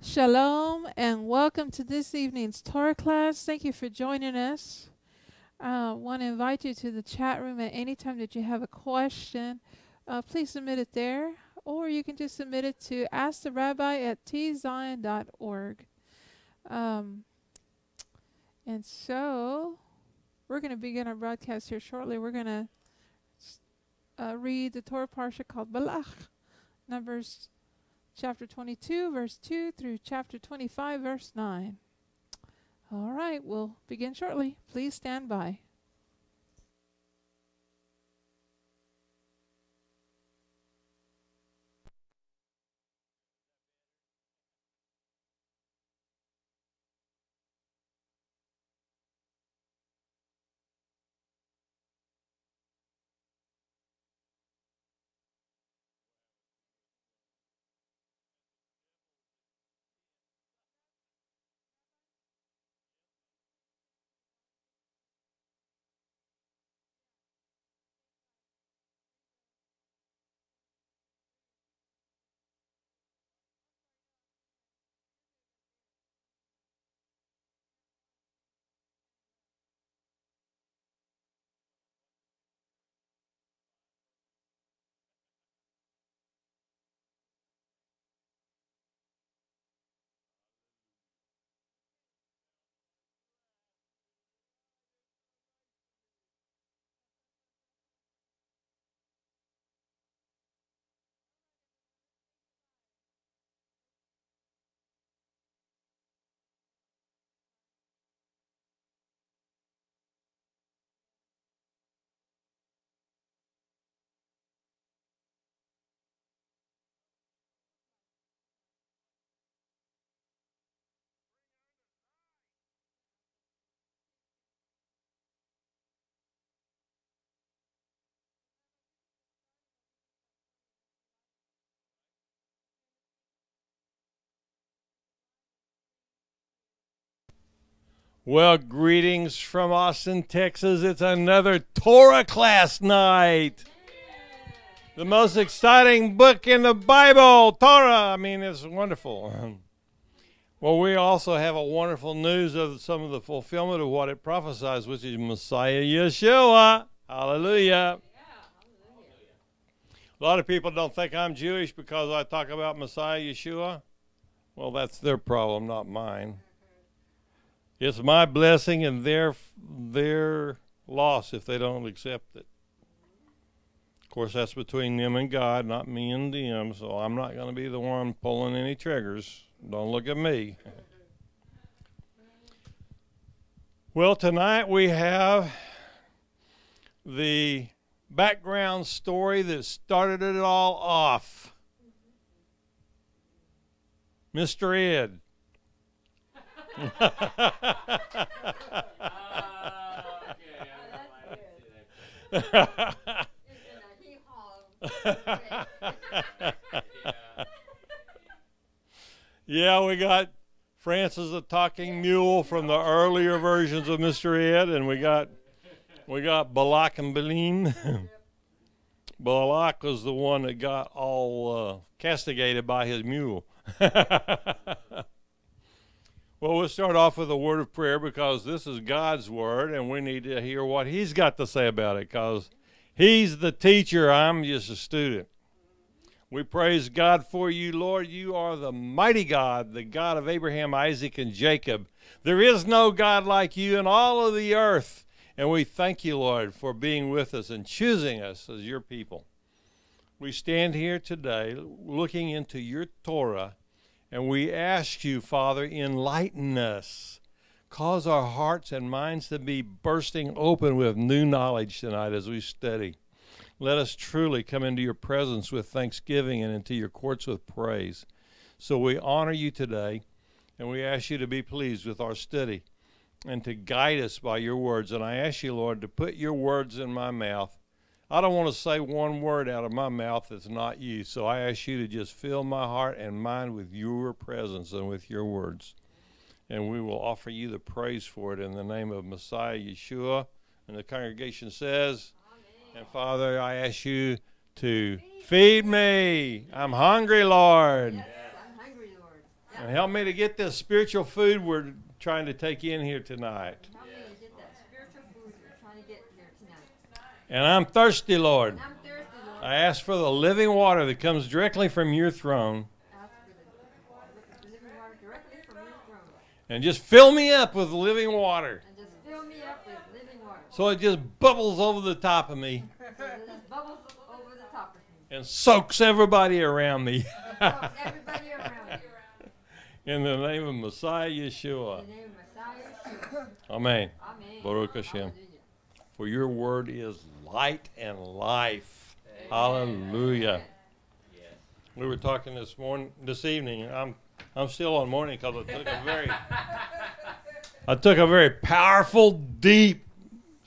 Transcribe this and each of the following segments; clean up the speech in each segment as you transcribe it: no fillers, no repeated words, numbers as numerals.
Shalom and welcome to this evening's Torah class. Thank you for joining us. I want to invite you to the chat room at any time that you have a question. Please submit it there, or you can just submit it to asktherabbi@tzion.org. And so we're going to begin our broadcast here shortly. We're going to read the Torah Parashat called Balak, Numbers chapter 22, verse 2 through chapter 25, verse 9. All right, we'll begin shortly. Please stand by. Well, greetings from Austin, Texas. It's another Torah class night. The most exciting book in the Bible, Torah. I mean, it's wonderful. Well, we also have a wonderful news of some of the fulfillment of what it prophesies, which is Messiah Yeshua. Hallelujah. A lot of people don't think I'm Jewish because I talk about Messiah Yeshua. Well, that's their problem, not mine. It's my blessing and their loss if they don't accept it. Of course, that's between them and God, not me and them, so I'm not going to be the one pulling any triggers. Don't look at me. Well, tonight we have the background story that started it all off. Mr. Ed. Yeah, we got Francis the Talking Mule from the earlier versions of Mr. Ed, and we got Balak and Balaam. Balak was the one that got all castigated by his mule. Well, we'll start off with a word of prayer because this is God's word, and we need to hear what He's got to say about it because He's the teacher. I'm just a student. We praise God for you, Lord. You are the mighty God, the God of Abraham, Isaac, and Jacob. There is no God like you in all of the earth, and we thank you, Lord, for being with us and choosing us as your people. We stand here today looking into your Torah, and we ask you, Father, enlighten us. Cause our hearts and minds to be bursting open with new knowledge tonight as we study. Let us truly come into your presence with thanksgiving and into your courts with praise. So we honor you today, and we ask you to be pleased with our study and to guide us by your words. And I ask you, Lord, to put your words in my mouth. I don't want to say one word out of my mouth that's not you. So I ask you to just fill my heart and mind with your presence and with your words. And we will offer you the praise for it in the name of Messiah Yeshua. And the congregation says, Amen. And Father, I ask you to feed me. I'm hungry, Lord. Yes, I'm hungry, Lord. And help me to get this spiritual food we're trying to take in here tonight. Help me to get that spiritual food we're trying to get here tonight. And I'm thirsty, Lord. And I'm thirsty, Lord. I ask for the living water that comes directly from your throne. Ask for the living water directly from your throne. And just fill me up with living water. And just fill me up with living water. So it just bubbles over the top of me. So it just bubbles over the top of me. And soaks everybody around me. And soaks everybody around me. In the name of Messiah Yeshua. In the name of Messiah Yeshua. Amen. Amen. Baruch Hashem. Hallelujah. For your word is light and life. Hallelujah. We were talking this evening. I'm still on morning because I took a very powerful, deep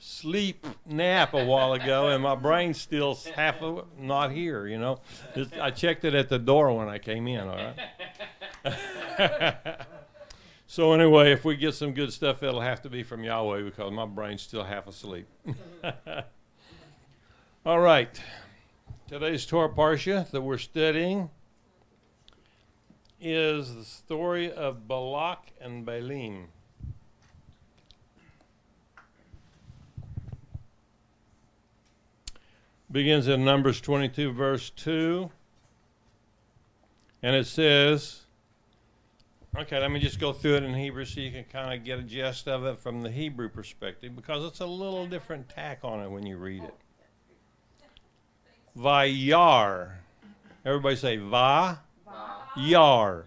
sleep nap a while ago, and my brain's still half of it not here. You know, I checked it at the door when I came in. All right. So anyway, if we get some good stuff, it'll have to be from Yahweh because my brain's still half asleep. All right. Today's Torah Parashat that we're studying is the story of Balak and Balaam. Begins in Numbers 22, verse 2. And it says, okay, let me just go through it in Hebrew so you can kind of get a gist of it from the Hebrew perspective because it's a little different tack on it when you read it. Vayar. Everybody say va. Yar.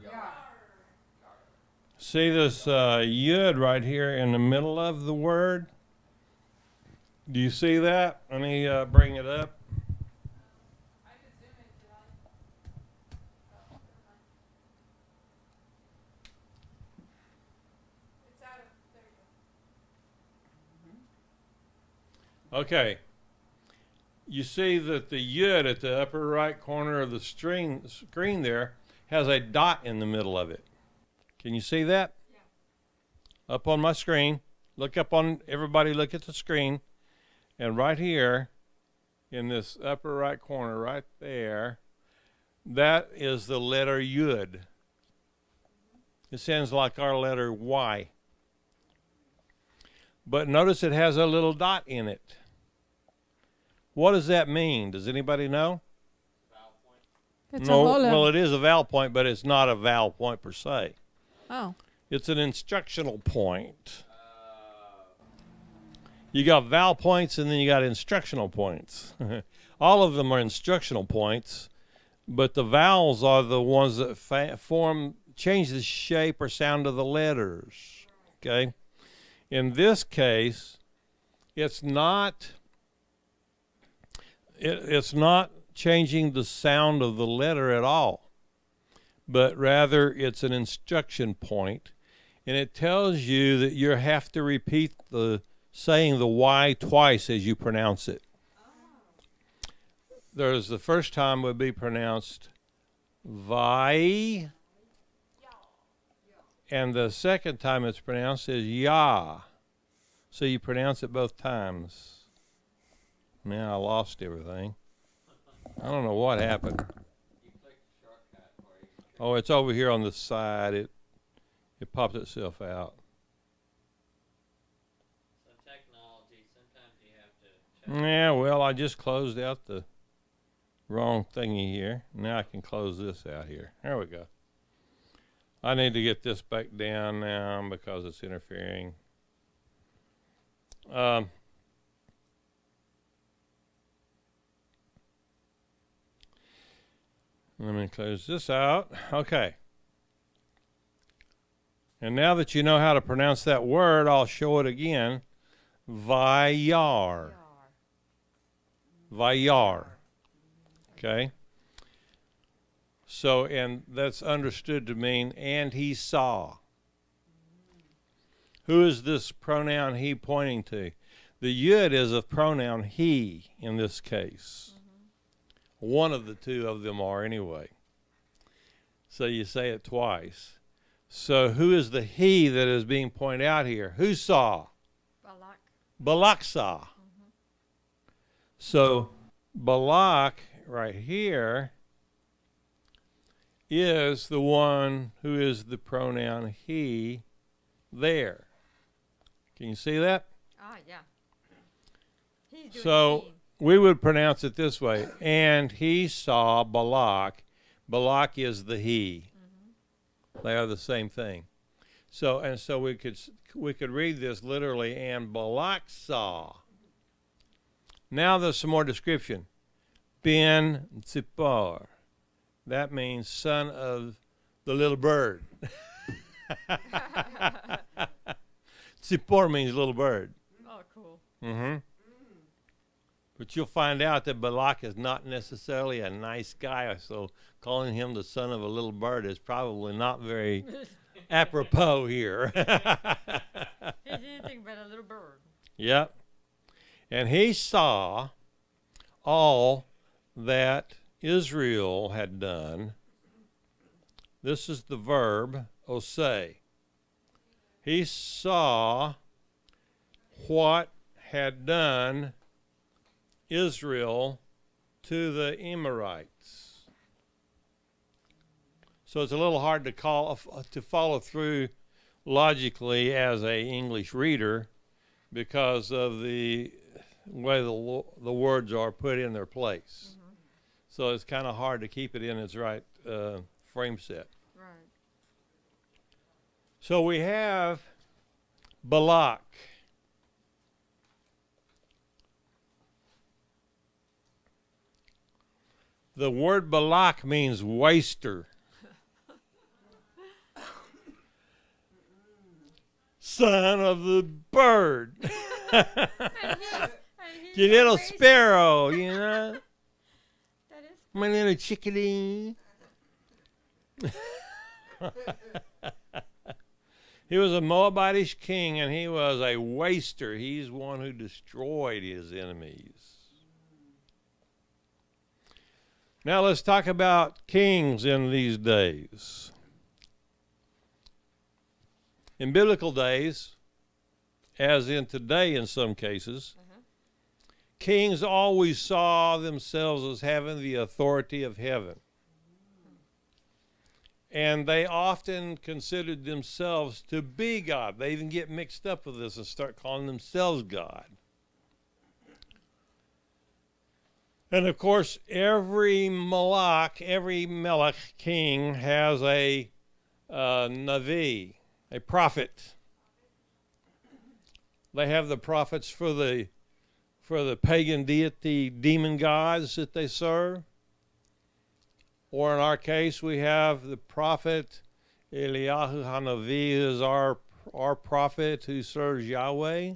See this yud right here in the middle of the word? Do you see that? Let me bring it up. Okay. You see that the yud at the upper right corner of the screen there has a dot in the middle of it. Can you see that? Yeah. Up on my screen. Look up on, everybody look at the screen. And right here, in this upper right corner, right there, that is the letter Yud. It sounds like our letter Y. But notice it has a little dot in it. What does that mean? Does anybody know? Vowel point. It's no, a holem. well, it is a vowel point, but it's not a vowel point per se. Oh. It's an instructional point. You got vowel points and then you got instructional points. All of them are instructional points, but the vowels are the ones that change the shape or sound of the letters. Okay? In this case, it's not changing the sound of the letter at all, but rather it's an instruction point, and it tells you that you have to repeat saying the Y twice as you pronounce it. There's the first time would be pronounced Vi, and the second time it's pronounced is Ya. So you pronounce it both times. Now I lost everything. I don't know what happened. Oh, it's over here on the side. It popped itself out. Yeah, well, I just closed out the wrong thingy here. Now I can close this out here. There we go. I need to get this back down now because it's interfering. Let me close this out. Okay. And now that you know how to pronounce that word, I'll show it again. Vayar. Vayar. Okay? So, and that's understood to mean, and he saw. Who is this pronoun he pointing to? The yud is a pronoun he in this case. One of the two of them are anyway. So you say it twice. So who is the he that is being pointed out here? Who saw? Balak. Balak saw. So Balak right here is the one who is the pronoun he there. Can you see that? Ah, yeah. He's doing So we would pronounce it this way. And he saw Balak. Balak is the he. They are the same thing. So we could read this literally. And Balak saw. Now there's some more description. Ben Zippor. That means son of the little bird. Zippor means little bird. Oh, cool. Mm-hmm. But you'll find out that Balak is not necessarily a nice guy, so calling him the son of a little bird is probably not very apropos here. He's anything but a little bird. Yep. And he saw all that Israel had done. This is the verb, oseh. He saw what had done Israel to the Amorites. So it's a little hard to follow through logically as a English reader because of the way the words are put in their place. Mm-hmm. So it's kind of hard to keep it in its right frame set. Right. So we have Balak. The word Balak means waster. Son of the bird. Your little sparrow, you know. That is My little chickadee. He was a Moabitish king, and he was a waster. He's one who destroyed his enemies. Now let's talk about kings in these days. In biblical days, as in today in some cases, kings always saw themselves as having the authority of heaven. And they often considered themselves to be God. They even get mixed up with this and start calling themselves God. And of course, every Melech king has a Navi, a prophet. They have the prophets for the pagan deity, demon gods that they serve. Or in our case, we have the prophet Eliyahu Hanavi, who is our prophet who serves Yahweh.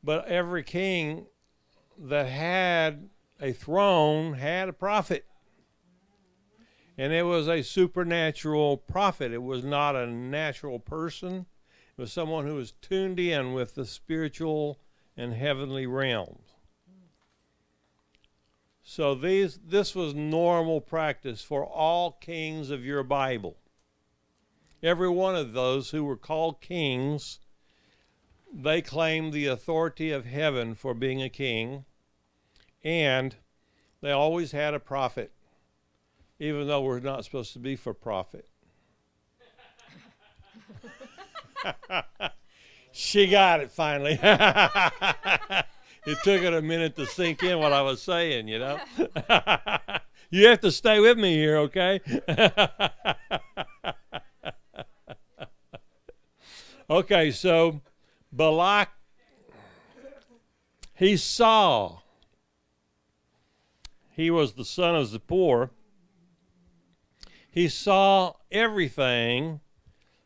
But every king that had a throne had a prophet. And it was a supernatural prophet. It was not a natural person. It was someone who was tuned in with the spiritual and heavenly realms. So this was normal practice for all kings of your Bible. Every one of those who were called kings, they claimed the authority of heaven for being a king, and they always had a prophet, even though we're not supposed to be for profit. She got it finally. It took it a minute to sink in what I was saying, you know. You have to stay with me here, okay? Okay, so Balak, he saw. He was the son of Zippor. He saw everything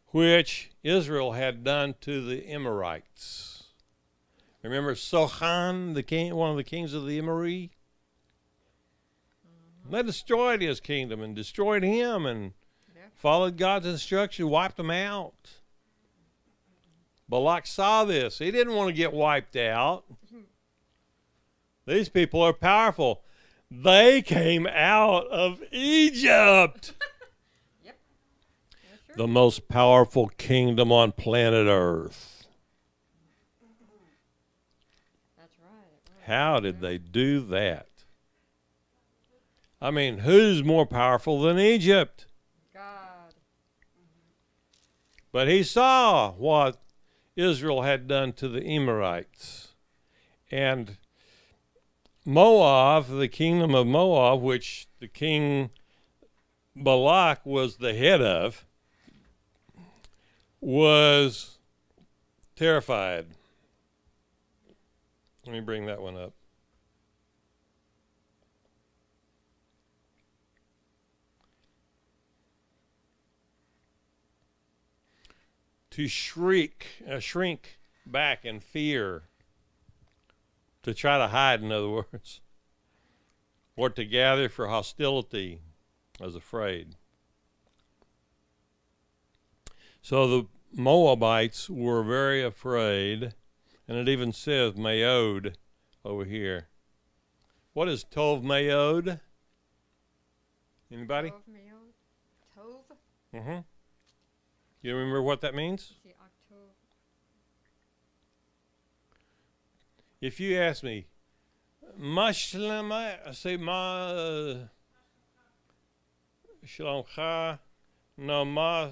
which Israel had done to the Amorites. Remember Sochan, the king, one of the kings of the Amorite? They destroyed his kingdom and destroyed him and followed God's instruction, wiped them out. Balak saw this. He didn't want to get wiped out. These people are powerful. They came out of Egypt. Yep. The most powerful kingdom on planet Earth. That's right. How did they do that? I mean, who's more powerful than Egypt? God. But he saw what Israel had done to the Amorites. And Moab, the kingdom of Moab, which the king Balak was the head of, was terrified. Let me bring that one up. To shrink back in fear, to try to hide, in other words, or to gather for hostility, as afraid. So the Moabites were very afraid, and it even says Mayod over here. What is Tov Mayod? Anybody? Tov. Mm-hmm. You remember what that means? If you ask me, Mashlama, I say Ma Shalomcha, no Ma.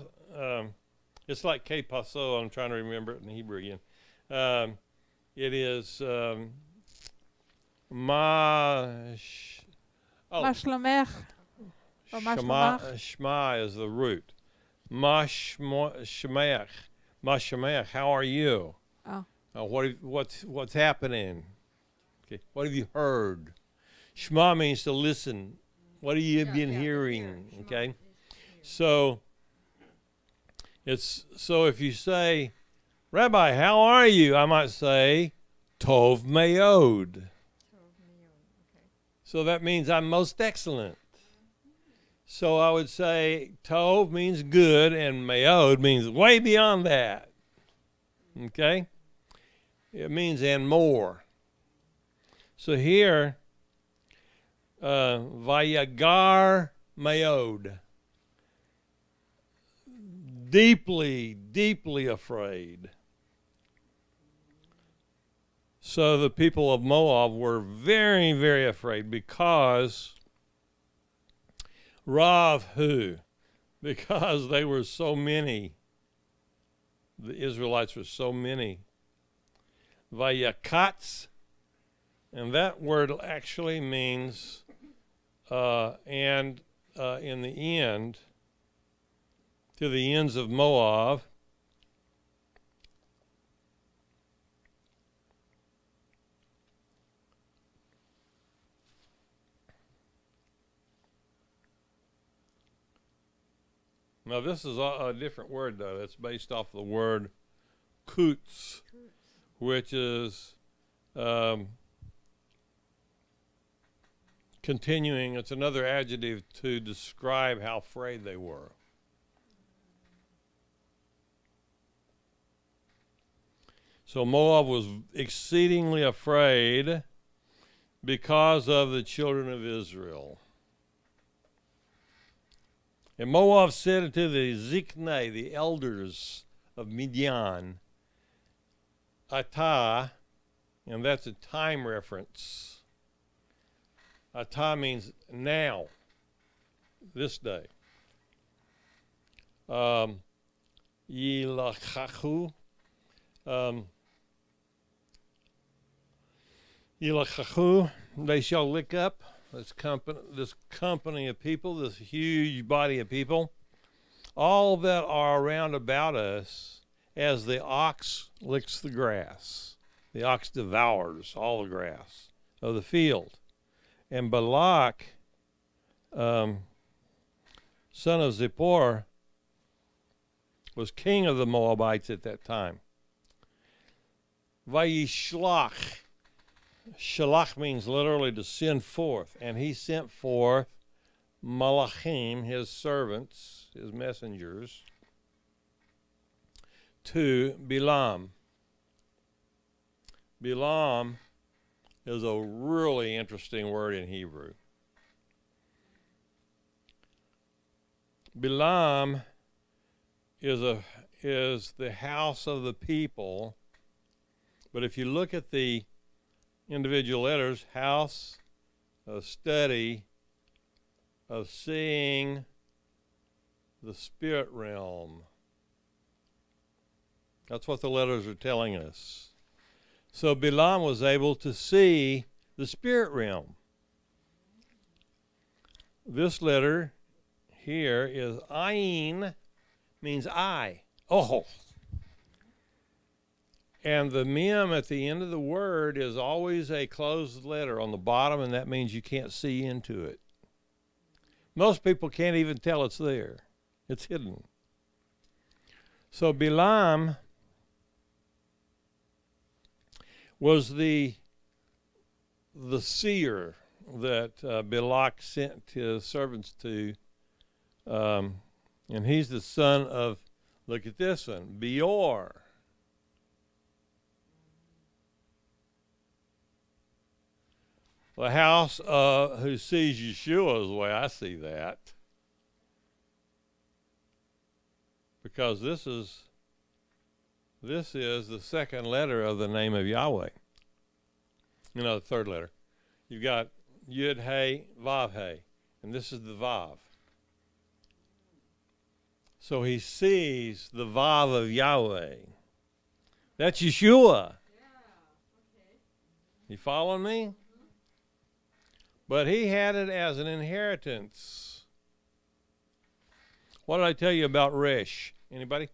It's like K Paso. I'm trying to remember it in Hebrew again. It is Ma. Mashlomech. Or Mashlomach. Shema is the root. Shemeach. Shemeach. How are you? Oh. What's happening? Okay. What have you heard? Shema means to listen. What have you been hearing? Okay. So if you say, Rabbi, how are you? I might say, Tov Mayod. Okay. So that means I'm most excellent. So I would say Tov means good, and Mayod means way beyond that. Okay? It means and more. So here, Vayagar Mayod. Deeply, deeply afraid. So the people of Moab were very, very afraid because who? Because they were so many. The Israelites were so many. Vayakatz, and that word actually means, in the end, to the ends of Moab. Now this is a different word, though. It's based off the word kutz, which is continuing. It's another adjective to describe how afraid they were. So Moab was exceedingly afraid because of the children of Israel. And Moab said unto the Ziknei, the elders of Midian, Atah, and that's a time reference. Atah means now, this day. Yilachachu, they shall lick up this company of people, this huge body of people, all that are around about us, as the ox licks the grass. The ox devours all the grass of the field. And Balak, son of Zippor, was king of the Moabites at that time. Vayishlach. Shalach means literally to send forth. And he sent forth Malachim, his servants, his messengers, to Bilam. Bilam is a really interesting word in Hebrew. Bilam is the house of the people, but if you look at the individual letters, house, study, of seeing the spirit realm. That's what the letters are telling us. So Balaam was able to see the spirit realm. This letter here is ayin, means eye. Oh. And the mem at the end of the word is always a closed letter on the bottom, and that means you can't see into it. Most people can't even tell it's there. It's hidden. So Balaam was the seer that Balak sent his servants to, and he's the son of, look at this one, Beor. The house who sees Yeshua is the way I see that. Because this is the second letter of the name of Yahweh. You know, the third letter. You've got Yud, Hey, Vav, Hey. And this is the Vav. So he sees the Vav of Yahweh. That's Yeshua. You following me? But he had it as an inheritance. What did I tell you about Resh? Anybody?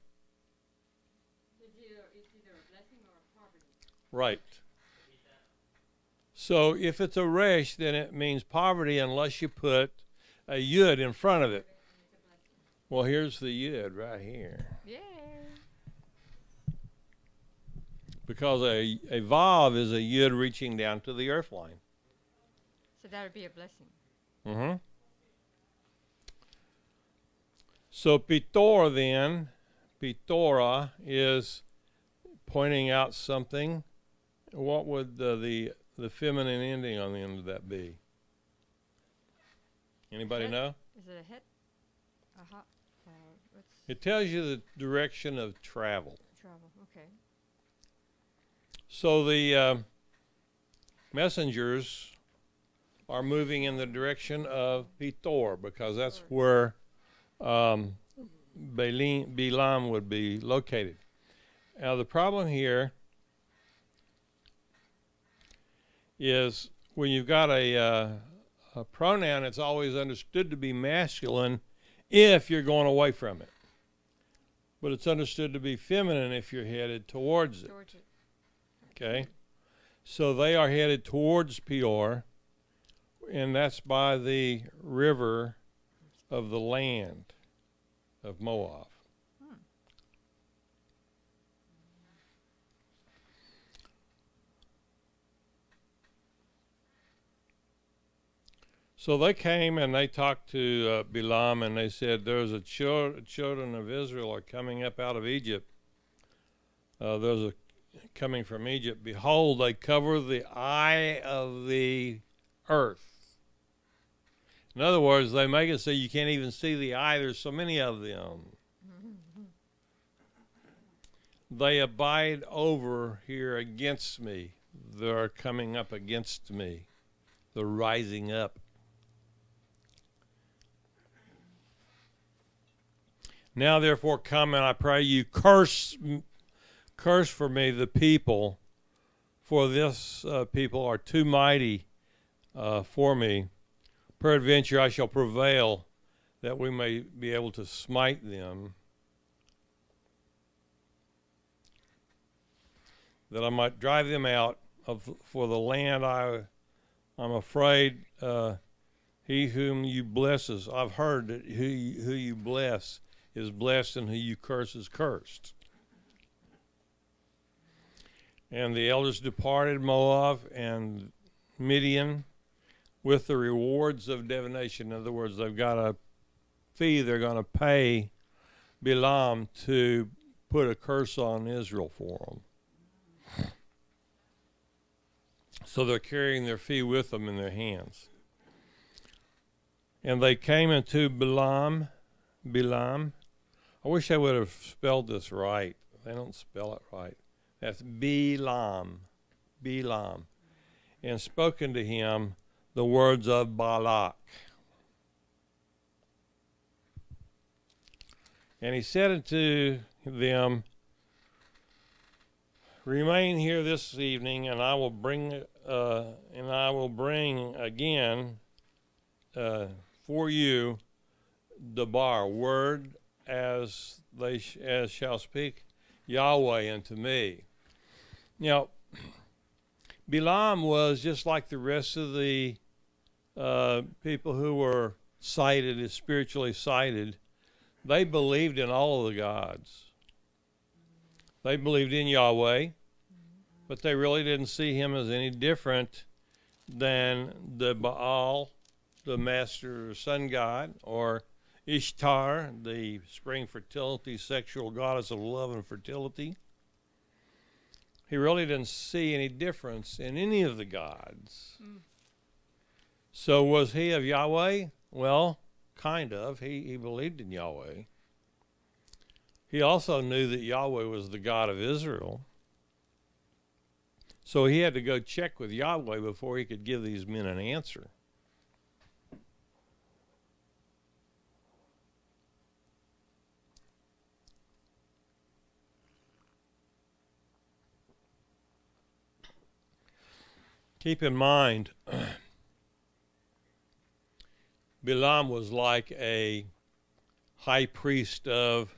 It's either a blessing or a poverty. Right. So if it's a Resh, then it means poverty unless you put a Yud in front of it. Well, here's the Yud right here. Yeah. Because a Vav is a Yud reaching down to the earth line. So that would be a blessing. Mm-hmm. So Pitor then, Pitora is pointing out something. What would the feminine ending on the end of that be? Anybody know? Is it a hit? It tells you the direction of travel. Travel, okay. So the messengers are moving in the direction of Pitor because that's where Balaam would be located. Now the problem here is when you've got a pronoun, it's always understood to be masculine if you're going away from it. But it's understood to be feminine if you're headed towards it. Okay? So they are headed towards Peor, and that's by the river of the land of Moab. So they came and they talked to Balaam, and they said, there's children of Israel are coming up out of Egypt. Coming from Egypt. Behold, they cover the eye of the earth. In other words, they make it so you can't even see the eye. There's so many of them. They abide over here against me. They're coming up against me. They're rising up. Now therefore come, and I pray you, curse for me the people, for this people are too mighty for me. Peradventure I shall prevail, that we may be able to smite them, that I might drive them out for the land. I'm afraid he whom you blesses, I've heard that who you bless is blessed, and who you curse is cursed. And the elders departed Moab and Midian with the rewards of divination. In other words, they've got a fee they're going to pay Balaam to put a curse on Israel for them. So they're carrying their fee with them in their hands. And they came into Balaam. I wish they would have spelled this right. They don't spell it right. That's Balaam. And spoken to him the words of Balak. And he said unto them, Remain here this evening, and I will bring again for you the bar, word as shall speak Yahweh unto me. Now, Balaam was just like the rest of the people who were sighted, spiritually sighted. They believed in all of the gods. They believed in Yahweh, but they really didn't see him as any different than the Baal, the master sun god, or Ishtar, the spring fertility, sexual goddess of love and fertility. He really didn't see any difference in any of the gods. So was he of Yahweh? Well, kind of. He believed in Yahweh. He also knew that Yahweh was the God of Israel. So he had to go check with Yahweh before he could give these men an answer. Keep in mind, Balaam was like a high priest of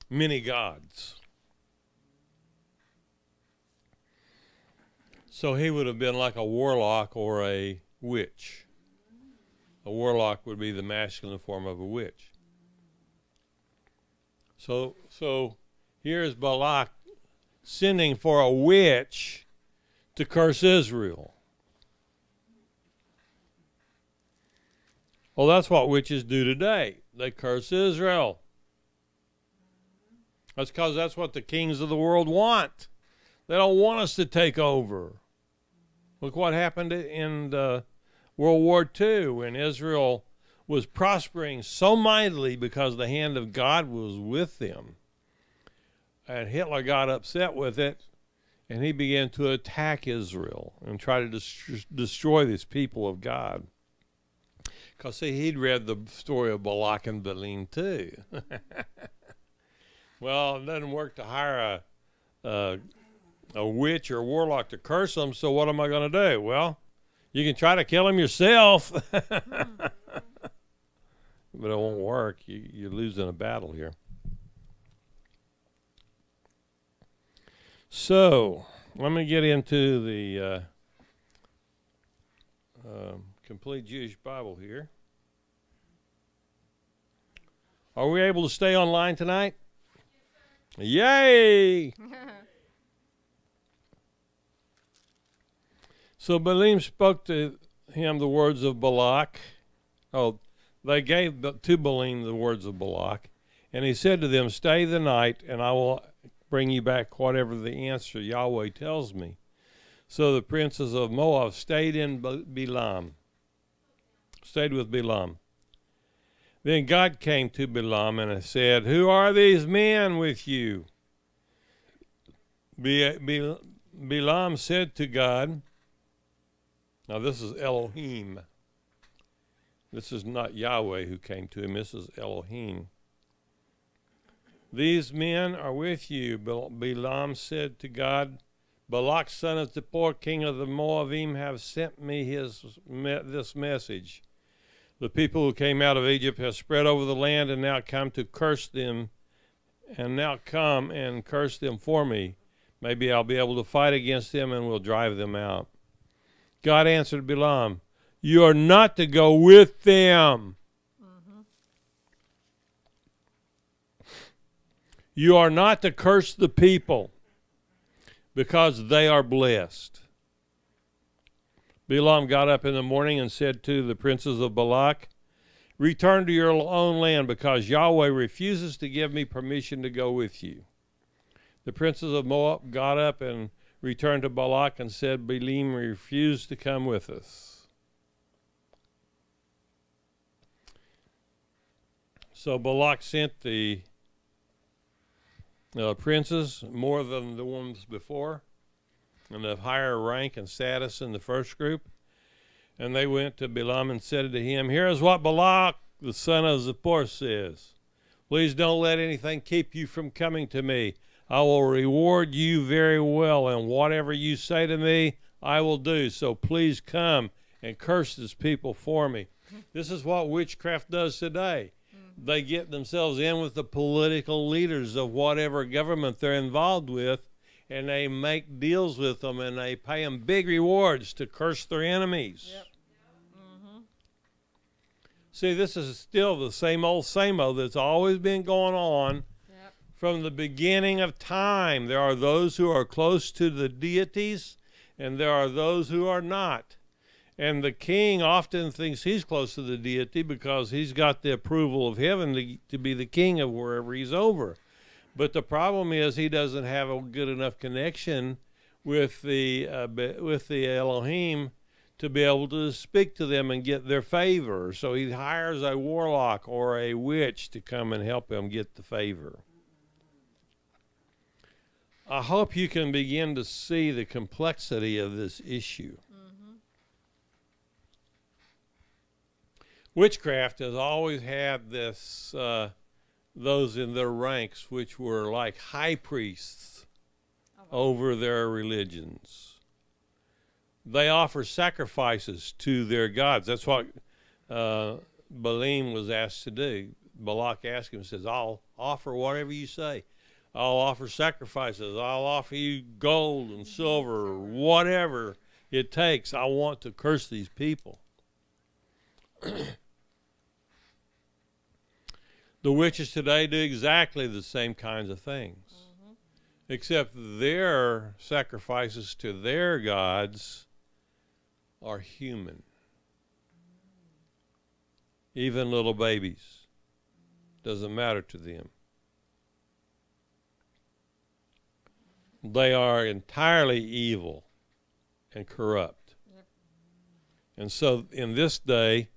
many gods. So he would have been like a warlock or a witch. A warlock would be the masculine form of a witch. So here's Balak sending for a witch to curse Israel. Well, that's what witches do today. They curse Israel. That's because that's what the kings of the world want. They don't want us to take over. Look what happened in World War II when Israel was prospering so mightily because the hand of God was with them. And Hitler got upset with it, and he began to attack Israel and try to destroy these people of God. Because, see, he'd read the story of Balak and Balaam too. Well, it doesn't work to hire a witch or a warlock to curse them, so what am I going to do? Well, you can try to kill him yourself. But it won't work. You're losing a battle here. So, let me get into the Complete Jewish Bible here. Are we able to stay online tonight? Yay! So Balaam spoke to him the words of Balak. Oh, they gave to Balaam the words of Balak. And he said to them, Stay the night, and I will bring you back whatever the answer Yahweh tells me. So the princes of Moab stayed in Balaam. Stayed with Balaam. Then God came to Balaam and said, Who are these men with you? Balaam said to God, now this is Elohim. This is not Yahweh who came to him. This is Elohim. These men are with you. Balaam said to God, Balak, son of Zippor, king of the Moabim, have sent me this message. The people who came out of Egypt have spread over the land and now come to curse them, and now come and curse them for me. Maybe I'll be able to fight against them and will drive them out. God answered Balaam, You are not to go with them. You are not to curse the people, because they are blessed. Balaam got up in the morning and said to the princes of Balak, Return to your own land, because Yahweh refuses to give me permission to go with you. The princes of Moab got up and returned to Balak and said, Balaam refused to come with us. So Balak sent the princes, more than the ones before, and of higher rank and status in the first group. And they went to Balaam and said to him, Here is what Balak the son of Zippor, says, please don't let anything keep you from coming to me. I will reward you very well, and whatever you say to me, I will do. So please come and curse this people for me. This is what witchcraft does today. They get themselves in with the political leaders of whatever government they're involved with, and they make deals with them, and they pay them big rewards to curse their enemies. Yep. See, this is still the same old that's always been going on from the beginning of time. There are those who are close to the deities, and there are those who are not. And the king often thinks he's close to the deity because he's got the approval of heaven to be the king of wherever he's over. But the problem is he doesn't have a good enough connection with the Elohim to be able to speak to them and get their favor. So he hires a warlock or a witch to come and help him get the favor. I hope you can begin to see the complexity of this issue. Witchcraft has always had this, those in their ranks which were like high priests over their religions. They offer sacrifices to their gods. That's what Balaam was asked to do. Balak asked him, says, I'll offer whatever you say. I'll offer sacrifices. I'll offer you gold and silver, whatever it takes. I want to curse these people. The witches today do exactly the same kinds of things, except their sacrifices to their gods are human. Even little babies. Doesn't matter to them. They are entirely evil and corrupt. And so in this day,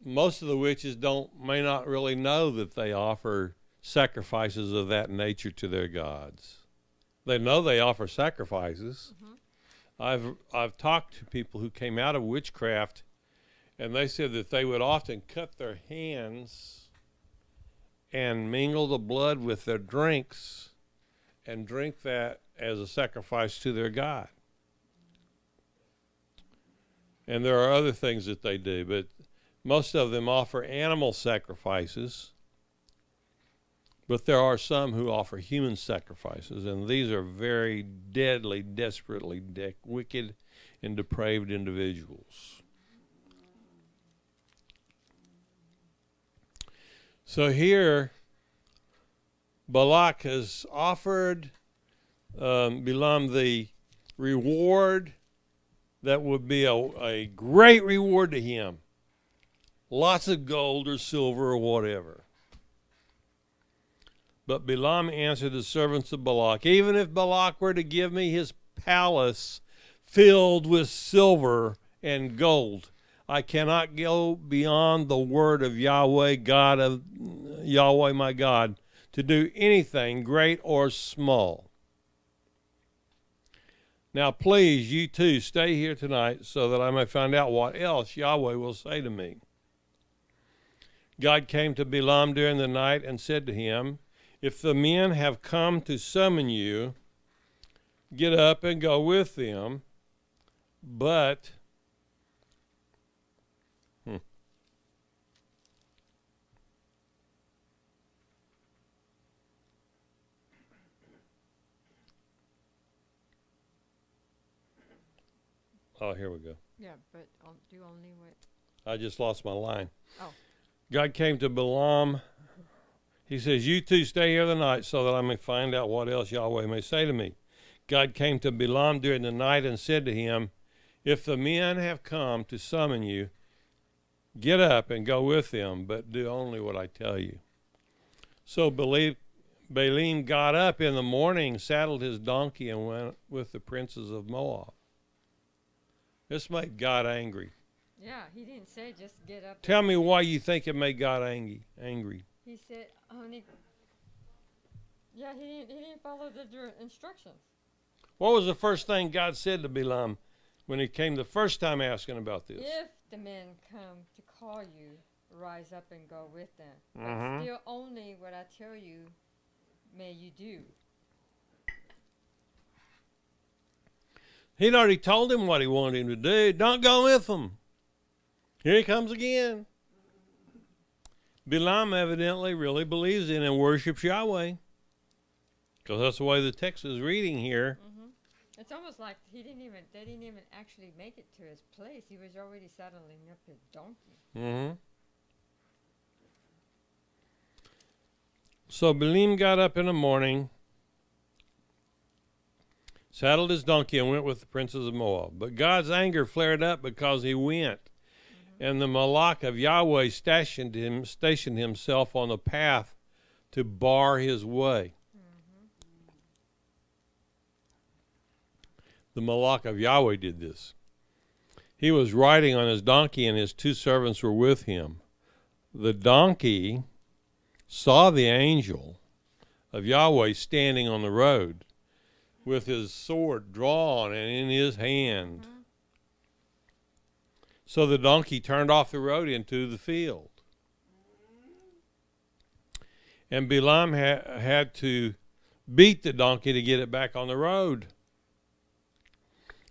most of the witches may not really know that they offer sacrifices of that nature to their gods. They know they offer sacrifices. I've talked to people who came out of witchcraft, and they said that they would often cut their hands and mingle the blood with their drinks and drink that as a sacrifice to their god. And there are other things that they do, but most of them offer animal sacrifices, but there are some who offer human sacrifices, and these are very deadly, desperately wicked and depraved individuals. So here, Balak has offered Balaam the reward that would be a great reward to him. Lots of gold or silver or whatever. But Balaam answered the servants of Balak, even if Balak were to give me his palace filled with silver and gold, I cannot go beyond the word of Yahweh, Yahweh my God, to do anything great or small. Now please, you too, stay here tonight so that I may find out what else Yahweh will say to me. God came to Balaam during the night and said to him, if the men have come to summon you, get up and go with them, but oh, here we go. Yeah, but do only what? I just lost my line. Oh. God came to Balaam. He says, you two stay here the night so that I may find out what else Yahweh may say to me. God came to Balaam during the night and said to him, if the men have come to summon you, get up and go with them, but do only what I tell you. So Balaam got up in the morning, saddled his donkey, and went with the princes of Moab. This made God angry. Yeah, he didn't say just get up. Tell me why you think it made God angry. He said only. Yeah, he didn't follow the instructions. What was the first thing God said to Balaam when he came the first time asking about this? If the men come to call you rise up and go with them. Mhm. But still only what I tell you may you do. He'd already told him what he wanted him to do. Don't go with them. Here he comes again. Balaam evidently really believes in and worships Yahweh, because that's the way the text is reading here. Mm-hmm. It's almost like they didn't even actually make it to his place. He was already saddling up his donkey. Mm-hmm. So Balaam got up in the morning, saddled his donkey, and went with the princes of Moab. But God's anger flared up because he went. And the Balak of Yahweh stationed himself on the path to bar his way. The Balak of Yahweh did this. He was riding on his donkey, and his 2 servants were with him. The donkey saw the angel of Yahweh standing on the road with his sword drawn and in his hand. So the donkey turned off the road into the field. And Balaam had to beat the donkey to get it back on the road.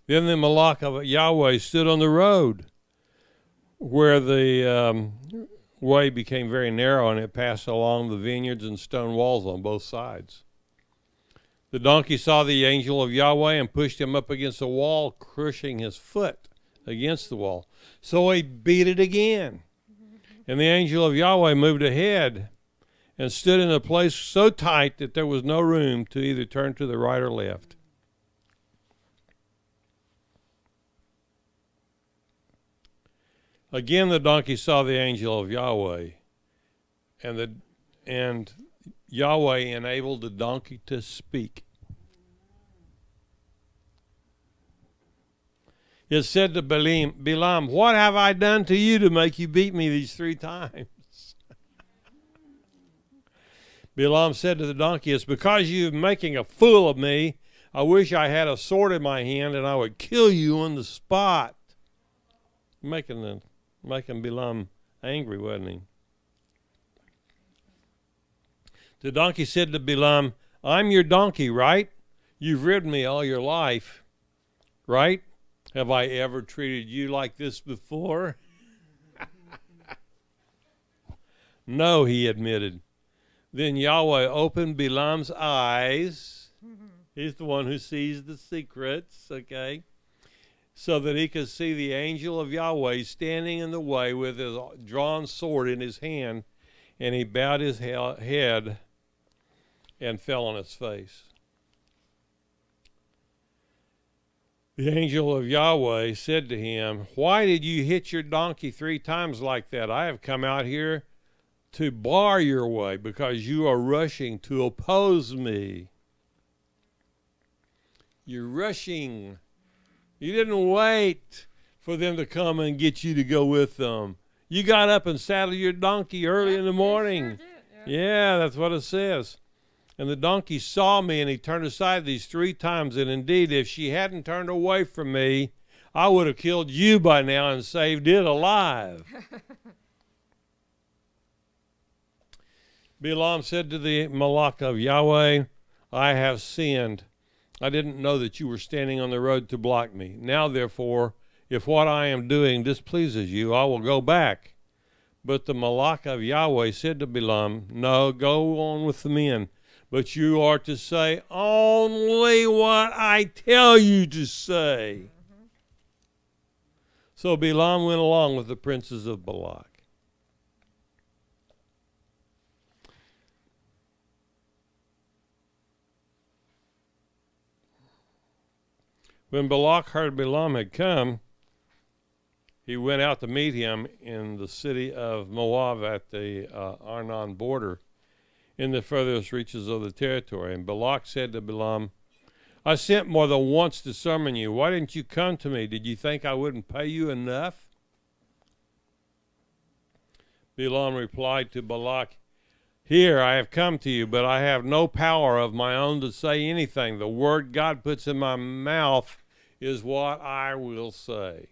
Then the Balak of Yahweh stood on the road where the way became very narrow, and it passed along the vineyards and stone walls on both sides. The donkey saw the angel of Yahweh and pushed him up against the wall, crushing his foot against the wall. So he beat it again. And the angel of Yahweh moved ahead and stood in a place so tight that there was no room to either turn to the right or left. Again the donkey saw the angel of Yahweh, and Yahweh enabled the donkey to speak. It said to Balaam, what have I done to you to make you beat me these 3 times? Balaam said to the donkey, it's because you're making a fool of me. I wish I had a sword in my hand and I would kill you on the spot. Making Balaam angry, wasn't he? The donkey said to Balaam, I'm your donkey, right? You've ridden me all your life, right? Have I ever treated you like this before? No, he admitted. Then Yahweh opened Balaam's eyes. He's the one who sees the secrets, okay? So that he could see the angel of Yahweh standing in the way with his drawn sword in his hand, and he bowed his head and fell on his face. The angel of Yahweh said to him, why did you hit your donkey 3 times like that? I have come out here to bar your way because you are rushing to oppose me. You're rushing. You didn't wait for them to come and get you to go with them. You got up and saddled your donkey early in the morning. Sure did, yeah, that's what it says. And the donkey saw me, and he turned aside these 3 times. And indeed, if she hadn't turned away from me, I would have killed you by now and saved it alive. Balaam said to the Balak of Yahweh, I have sinned. I didn't know that you were standing on the road to block me. Now, therefore, if what I am doing displeases you, I will go back. But the Balak of Yahweh said to Balaam, no, go on with the men. But you are to say only what I tell you to say. So Balaam went along with the princes of Balak. When Balak heard Balaam had come, he went out to meet him in the city of Moab at the Arnon border, in the furthest reaches of the territory. And Balak said to Balaam, I sent more than once to summon you. Why didn't you come to me? Did you think I wouldn't pay you enough? Balaam replied to Balak, here I have come to you, but I have no power of my own to say anything. The word God puts in my mouth is what I will say.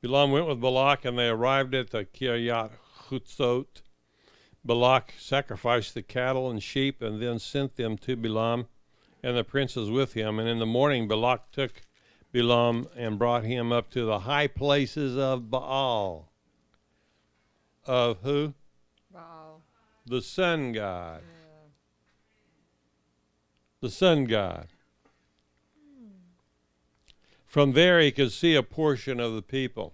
Balaam went with Balak, and they arrived at the Kiryat Hutzot. Balak sacrificed the cattle and sheep and then sent them to Balaam and the princes with him. And in the morning Balak took Balaam and brought him up to the high places of Baal. Of who? Wow. The sun god. Yeah. The sun god. From there he could see a portion of the people.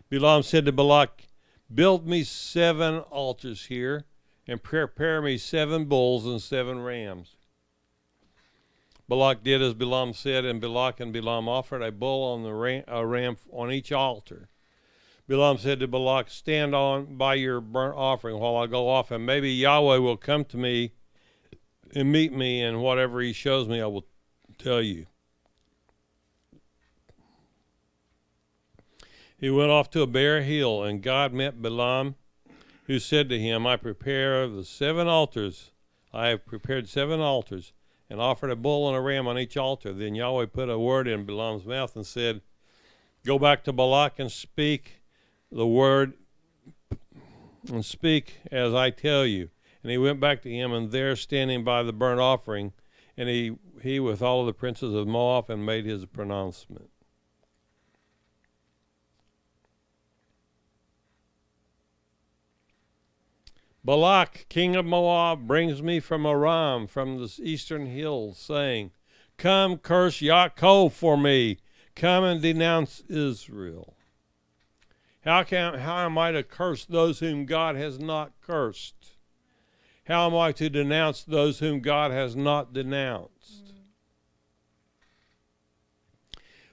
Balaam said to Balak, "Build me 7 altars here, and prepare me 7 bulls and 7 rams." Balak did as Balaam said, and Balak and Balaam offered a bull on the ram on each altar. Balaam said to Balak, "Stand on by your burnt offering while I go off, and maybe Yahweh will come to me and meet me, and whatever he shows me I will tell you." He went off to a bare hill, and God met Balaam, who said to him, I have prepared 7 altars, and offered a bull and a ram on each altar. Then Yahweh put a word in Balaam's mouth and said, "Go back to Balak and speak the word, and speak as I tell you." And he went back to him, and there, standing by the burnt offering, and he with all of the princes of Moab, and made his pronouncement. Balak, king of Moab, brings me from Aram, from the eastern hills, saying, "Come, curse Yaakov for me. Come and denounce Israel." How am I to curse those whom God has not cursed? How am I to denounce those whom God has not denounced?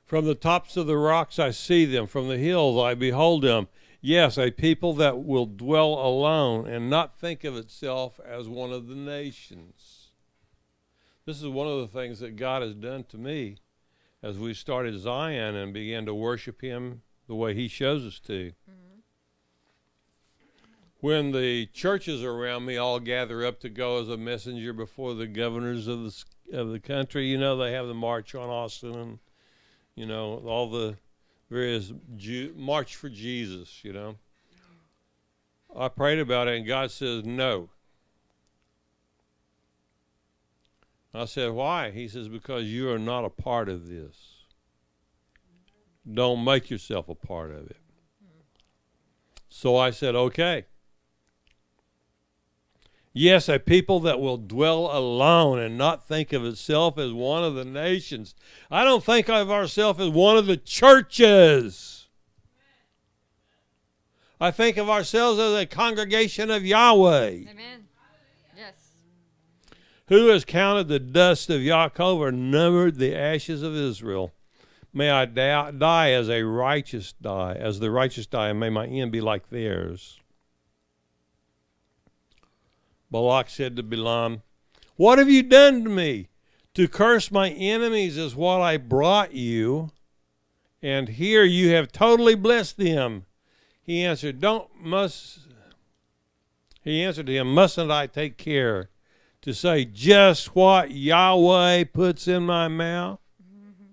From the tops of the rocks I see them. From the hills I behold them. Yes, a people that will dwell alone and not think of itself as one of the nations. This is one of the things that God has done to me as we started Zion and began to worship him the way he shows us to. Mm-hmm. When the churches around me all gather up to go as a messenger before the governors of the country, you know, they have the March on Austin and, you know, all the various March for Jesus, you know. I prayed about it, and God says, no. I said, why? He says, because you are not a part of this. Don't make yourself a part of it. So I said, okay. Yes, a people that will dwell alone and not think of itself as one of the nations. I don't think of ourselves as one of the churches. I think of ourselves as a congregation of Yahweh. Amen. Yes. Who has counted the dust of Yaakov or numbered the ashes of Israel? May I die as the righteous die, and may my end be like theirs. Balak said to Balaam, "What have you done to me? To curse my enemies is what I brought you, and here you have totally blessed them." He answered to him, "Mustn't I take care to say just what Yahweh puts in my mouth?" Mm-hmm.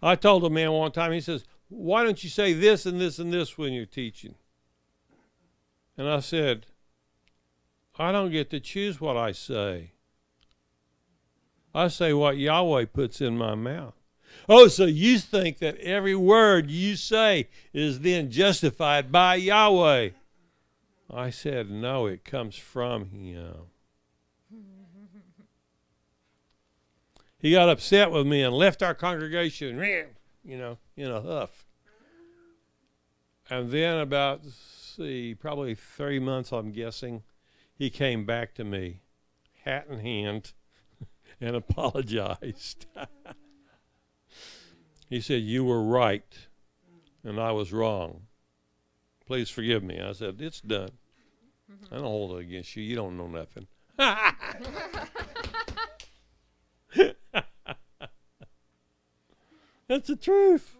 I told a man one time, he says, "Why don't you say this and this and this when you're teaching?" And I said, I don't get to choose what I say. I say what Yahweh puts in my mouth. Oh, so you think that every word you say is then justified by Yahweh? I said, no, it comes from him. He got upset with me and left our congregation, you know, in a huff. And then about, probably 3 months, I'm guessing, he came back to me, hat in hand, and apologized. He said, "You were right, and I was wrong. Please forgive me." I said, "It's done. I don't hold it against you. You don't know nothing." That's the truth.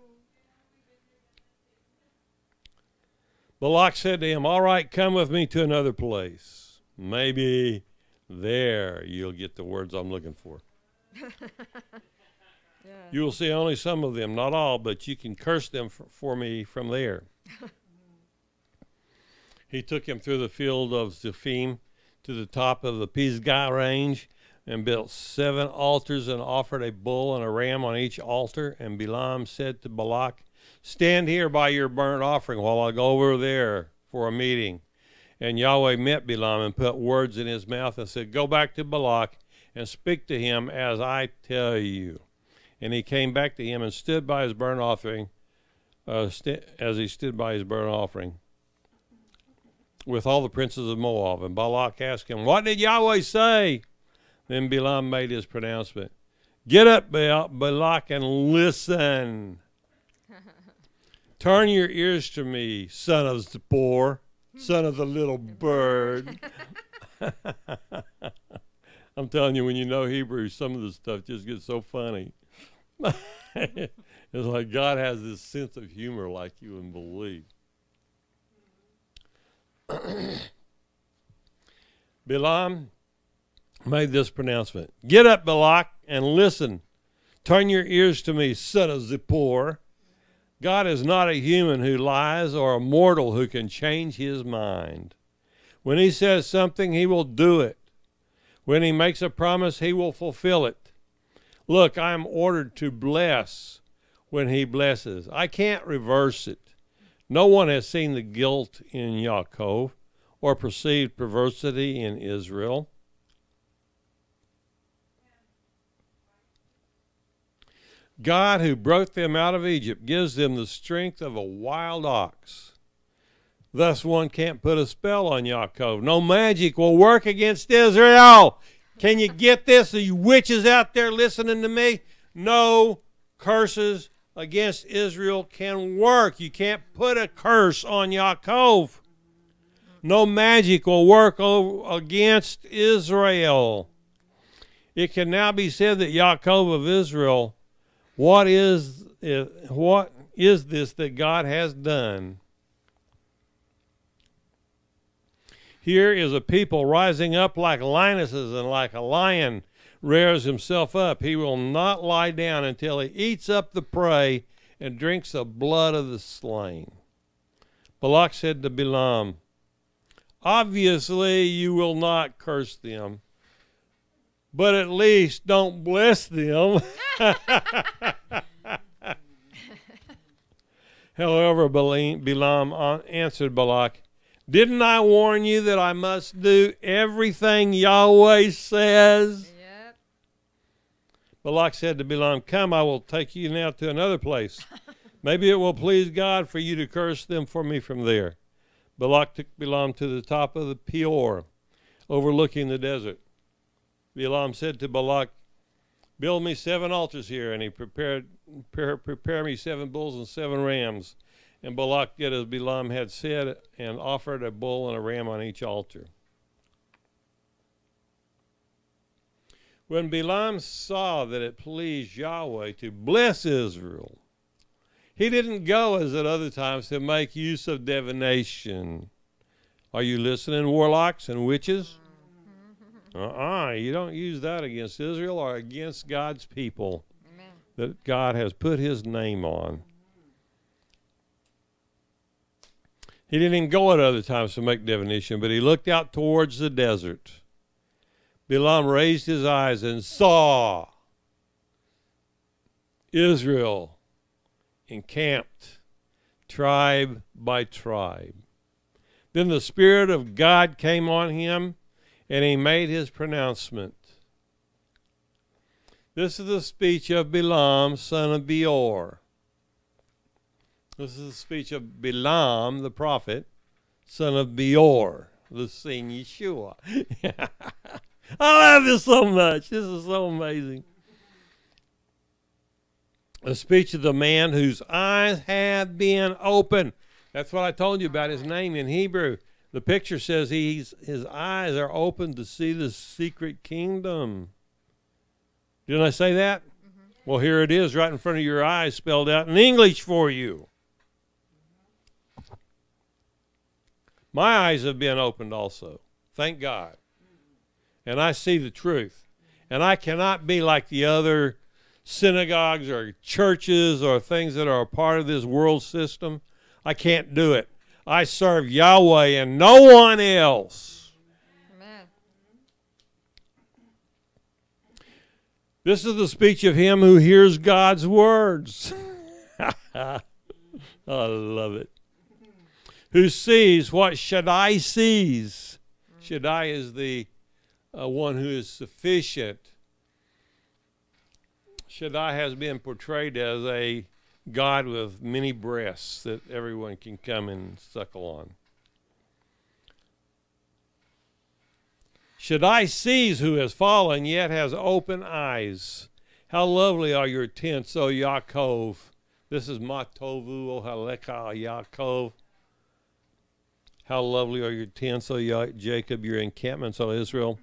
Balak said to him, "All right, come with me to another place. Maybe there you'll get the words I'm looking for." Yeah. You will see only some of them, not all, but you can curse them for me from there. He took him through the field of Zephim to the top of the Pisgah range and built 7 altars and offered a bull and a ram on each altar. And Balaam said to Balak, stand here by your burnt offering while I go over there for a meeting. And Yahweh met Balaam and put words in his mouth and said, go back to Balak and speak to him as I tell you. And he came back to him and stood by his burnt offering, as he stood by his burnt offering with all the princes of Moab. And Balak asked him, what did Yahweh say? Then Balaam made his pronouncement. Get up, Balak, and listen. Turn your ears to me, son of Zippor, son of the little bird. I'm telling you, when you know Hebrew, some of the stuff just gets so funny. It's like God has this sense of humor like you wouldn't believe. Balaam made this pronouncement. Get up, Balak, and listen. Turn your ears to me, son of Zippor. God is not a human who lies or a mortal who can change his mind. When he says something, he will do it. When he makes a promise, he will fulfill it. Look, I am ordered to bless when he blesses. I can't reverse it. No one has seen the guilt in Yaakov or perceived perversity in Israel. God, who brought them out of Egypt, gives them the strength of a wild ox. Thus one can't put a spell on Yaakov. No magic will work against Israel. Can you get this? Are you witches out there listening to me? No curses against Israel can work. You can't put a curse on Yaakov. No magic will work against Israel. It can now be said that Yaakov of Israel, what is this that God has done? Here is a people rising up like lionesses, and like a lion rears himself up. He will not lie down until he eats up the prey and drinks the blood of the slain. Balak said to Balaam, obviously you will not curse them, but at least don't bless them. However, Balaam answered Balak, didn't I warn you that I must do everything Yahweh says? Yep. Balak said to Balaam, come, I will take you now to another place. Maybe it will please God for you to curse them for me from there. Balak took Balaam to the top of the Peor, overlooking the desert. Balaam said to Balak, build me 7 altars here, and he prepare me 7 bulls and 7 rams. And Balak did as Balaam had said, and offered a bull and a ram on each altar. When Balaam saw that it pleased Yahweh to bless Israel, he didn't go as at other times to make use of divination. Are you listening, warlocks and witches? You don't use that against Israel or against God's people. Amen. That God has put his name on. He didn't even go at other times to make divination, but he looked out towards the desert. Balaam raised his eyes and saw Israel encamped, tribe by tribe. Then the Spirit of God came on him, and he made his pronouncement. This is the speech of Balaam, son of Beor. This is the speech of Balaam, the prophet, son of Beor, the same Yeshua. I love this so much. This is so amazing. A speech of the man whose eyes have been opened. That's what I told you about his name in Hebrew. The picture says his eyes are open to see the secret kingdom. Didn't I say that? Mm-hmm. Well, here it is right in front of your eyes, spelled out in English for you. My eyes have been opened also. Thank God. And I see the truth. And I cannot be like the other synagogues or churches or things that are a part of this world system. I can't do it. I serve Yahweh and no one else. Amen. This is the speech of him who hears God's words. I love it. Who sees what Shaddai sees. Shaddai is the one who is sufficient. Shaddai has been portrayed as a God with many breasts that everyone can come and suckle on. Shaddai sees who has fallen, yet has open eyes. How lovely are your tents, O Yaakov. This is Matovu, O Haleka, Yaakov. How lovely are your tents, O Jacob, your encampments, O Israel.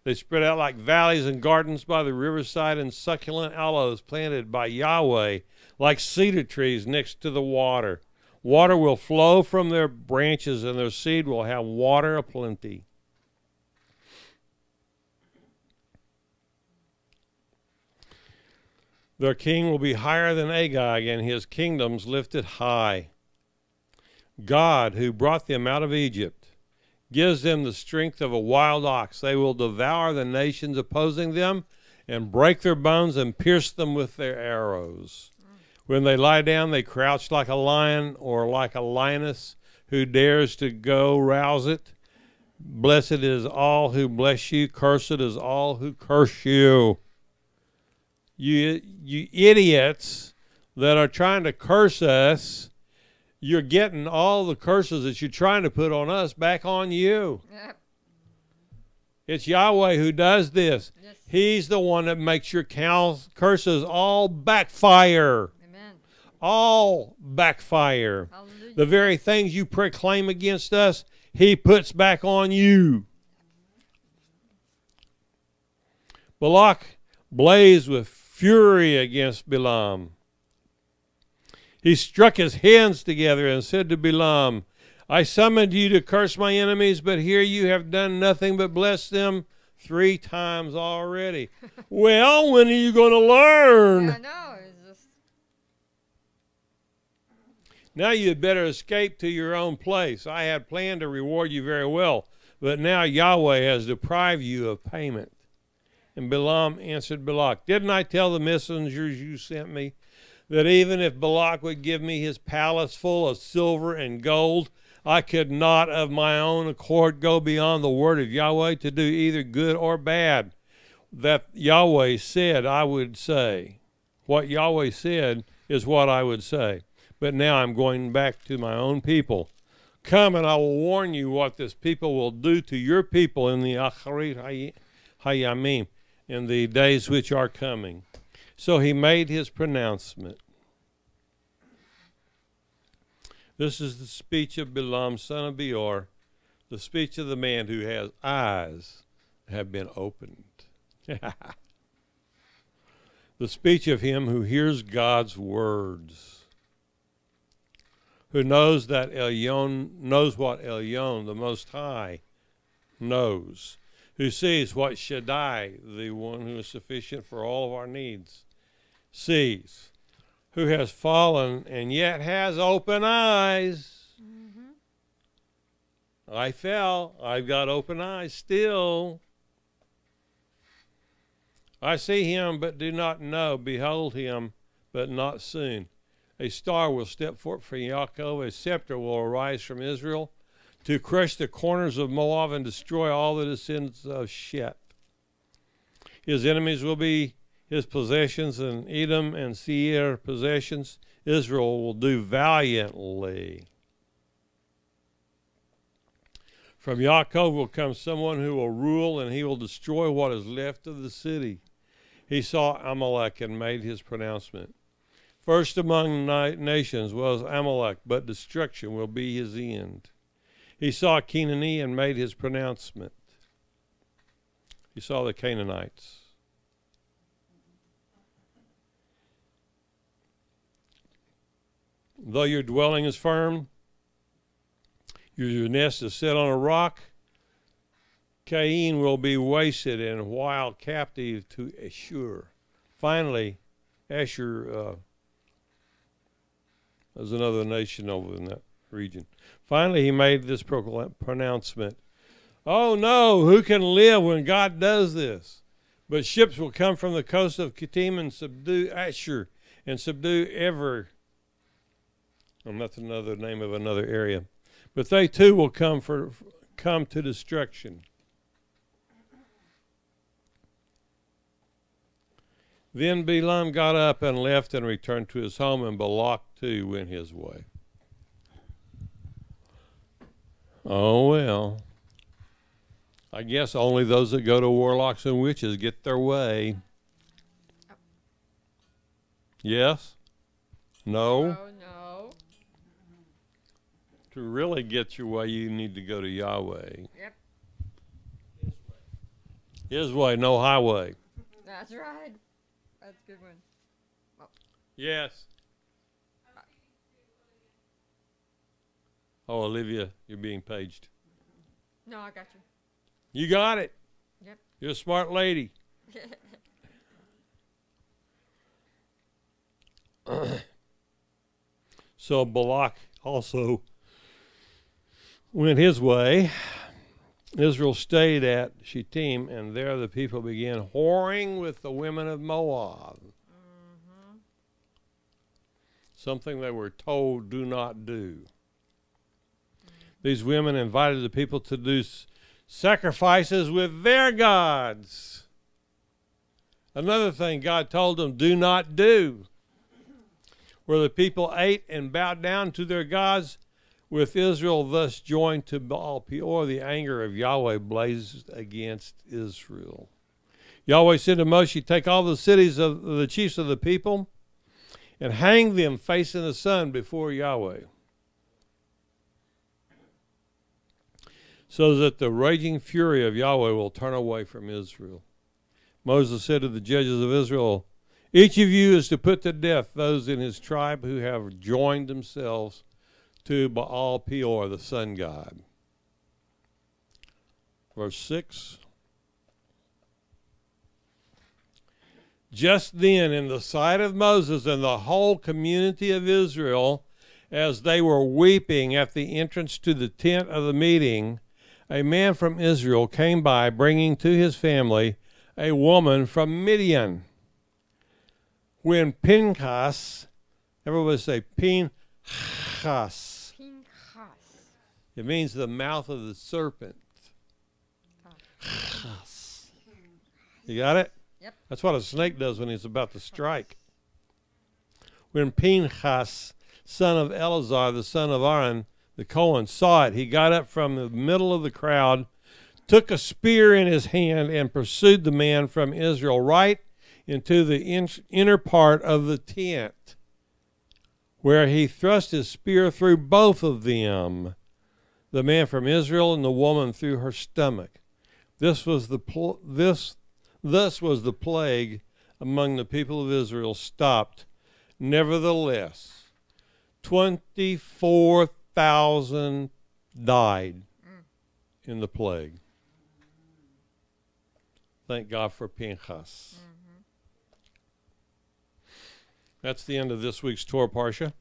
They spread out like valleys and gardens by the riverside, and succulent aloes planted by Yahweh, like cedar trees next to the water. Water will flow from their branches, and their seed will have water aplenty. Their king will be higher than Agag, and his kingdoms lifted high. God, who brought them out of Egypt, gives them the strength of a wild ox. They will devour the nations opposing them and break their bones and pierce them with their arrows. When they lie down, they crouch like a lion or like a lioness who dares to go rouse it. Blessed is all who bless you. Cursed is all who curse you. You idiots that are trying to curse us, you're getting all the curses that you're trying to put on us back on you. Yep. It's Yahweh who does this. Yes. He's the one that makes your curses all backfire. Amen. All backfire. Hallelujah. The very things you proclaim against us, he puts back on you. Balak blazed with fury against Balaam. He struck his hands together and said to Balaam, I summoned you to curse my enemies, but here you have done nothing but bless them 3 times already. Well, when are you going to learn? Yeah, I know. Now you had better escape to your own place. I had planned to reward you very well, but now Yahweh has deprived you of payment. And Balaam answered Balak, didn't I tell the messengers you sent me that even if Balak would give me his palace full of silver and gold, I could not of my own accord go beyond the word of Yahweh to do either good or bad? That Yahweh said I would say. What Yahweh said is what I would say. But now I'm going back to my own people. Come and I will warn you what this people will do to your people in the Acharit Hayamim, in the days which are coming. So he made his pronouncement. This is the speech of Balaam, son of Beor, the speech of the man who has eyes have been opened. The speech of him who hears God's words, who knows that Elyon knows what Elyon, the Most High, knows, who sees what Shaddai, the one who is sufficient for all of our needs, sees, who has fallen and yet has open eyes. Mm-hmm. I fell. I've got open eyes still. I see him, but do not know. Behold him, but not soon. A star will step forth from Yaakov. A scepter will arise from Israel to crush the corners of Moab and destroy all the descendants of Shet. His enemies will be his possessions, and Edom and Seir possessions. Israel will do valiantly. From Yaakov will come someone who will rule, and he will destroy what is left of the city. He saw Amalek and made his pronouncement. First among nations was Amalek, but destruction will be his end. He saw Canaanite and made his pronouncement. He saw the Canaanites. Though your dwelling is firm, your nest is set on a rock, Cain will be wasted and wild captive to Ashur. Finally, Asher was another nation over in that region. Finally, he made this pronouncement. Oh no, who can live when God does this? But ships will come from the coast of Kittim and subdue Asher and subdue Ever. And that's another name of another area. But they too will come to destruction. Then Balaam got up and left and returned to his home, and Balak too went his way. Oh well. I guess only those that go to warlocks and witches get their way. Yes? No? Oh, no. To really get your way, you need to go to Yahweh. Yep. His way, no highway. That's right. That's a good one. Oh. Yes. Oh, Olivia, you're being paged. No, I got you. You got it. Yep. You're a smart lady. So Balak also went his way. Israel stayed at Shittim, and there the people began whoring with the women of Moab. Mm-hmm. Something they were told do not do. These women invited the people to do sacrifices with their gods. Another thing God told them do not do. Where the people ate and bowed down to their gods, with Israel thus joined to Baal Peor, the anger of Yahweh blazed against Israel. Yahweh said to Moshe, take all the cities of the chiefs of the people and hang them facing the sun before Yahweh, so that the raging fury of Yahweh will turn away from Israel. Moses said to the judges of Israel, each of you is to put to death those in his tribe who have joined themselves to Baal Peor, the sun god. Verse 6. Just then, in the sight of Moses and the whole community of Israel, as they were weeping at the entrance to the tent of the meeting, a man from Israel came by, bringing to his family a woman from Midian. When Pinchas, everybody say Pinchas. Pinchas. It means the mouth of the serpent. Chas. You got it? Yep. That's what a snake does when he's about to strike. When Pinchas, son of Eleazar, the son of Aaron, the Cohen, saw it, he got up from the middle of the crowd, took a spear in his hand, and pursued the man from Israel right into the inner part of the tent, where he thrust his spear through both of them, the man from Israel and the woman through her stomach. Thus was the plague among the people of Israel stopped. Nevertheless, 24,000 died in the plague. Thank God for Pinchas. Mm-hmm. That's the end of this week's Torah Parsha.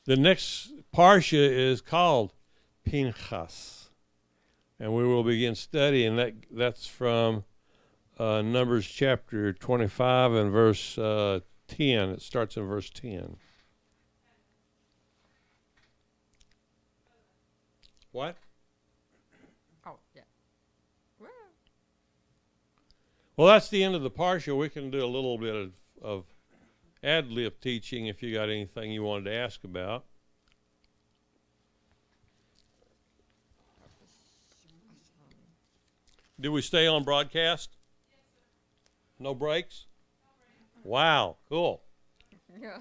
The next Parsha is called Pinchas, and we will begin studying that's from Numbers chapter 25 and verse 10. It starts in verse 10. What? Oh, yeah. Well, that's the end of the Parsha. We can do a little bit of ad-lib teaching if you got anything you wanted to ask about. Did we stay on broadcast? Yes, sir. No breaks? No breaks. Wow, cool. Oh, yeah.